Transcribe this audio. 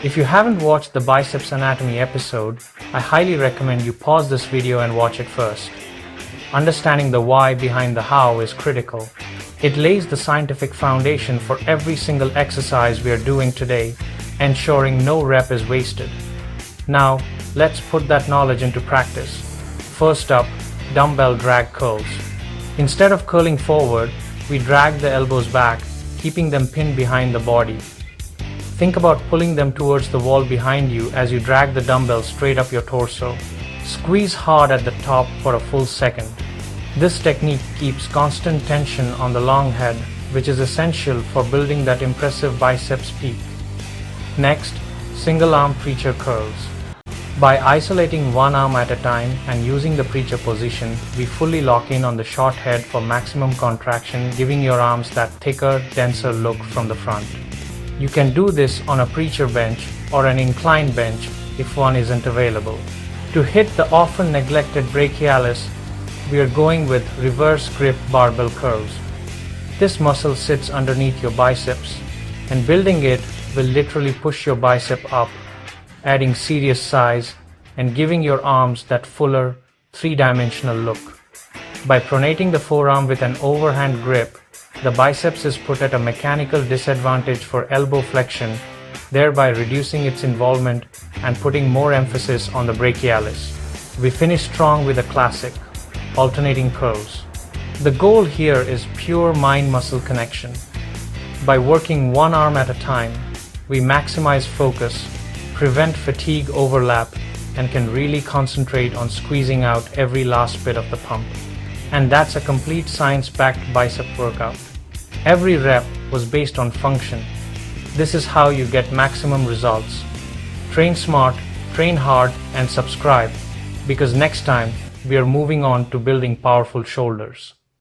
If you haven't watched the biceps anatomy episode, I highly recommend you pause this video and watch it first. Understanding the why behind the how is critical. It lays the scientific foundation for every single exercise we are doing today, ensuring no rep is wasted. Now, let's put that knowledge into practice. First up, dumbbell drag curls. Instead of curling forward, we drag the elbows back, keeping them pinned behind the body. Think about pulling them towards the wall behind you as you drag the dumbbell straight up your torso. Squeeze hard at the top for a full second. This technique keeps constant tension on the long head, which is essential for building that impressive biceps peak. Next, single arm preacher curls. By isolating one arm at a time and using the preacher position, we fully lock in on the short head for maximum contraction, giving your arms that thicker, denser look from the front. You can do this on a preacher bench or an inclined bench if one isn't available. To hit the often neglected brachialis, we are going with reverse grip barbell curls. This muscle sits underneath your biceps, and building it will literally push your bicep up, adding serious size and giving your arms that fuller, three-dimensional look. By pronating the forearm with an overhand grip, the biceps is put at a mechanical disadvantage for elbow flexion, thereby reducing its involvement and putting more emphasis on the brachialis. We finish strong with a classic, alternating curls. The goal here is pure mind-muscle connection. By working one arm at a time, we maximize focus, prevent fatigue overlap, and can really concentrate on squeezing out every last bit of the pump. And that's a complete science-backed bicep workout. Every rep was based on function. This is how you get maximum results. Train smart, train hard, and subscribe, because next time we are moving on to building powerful shoulders.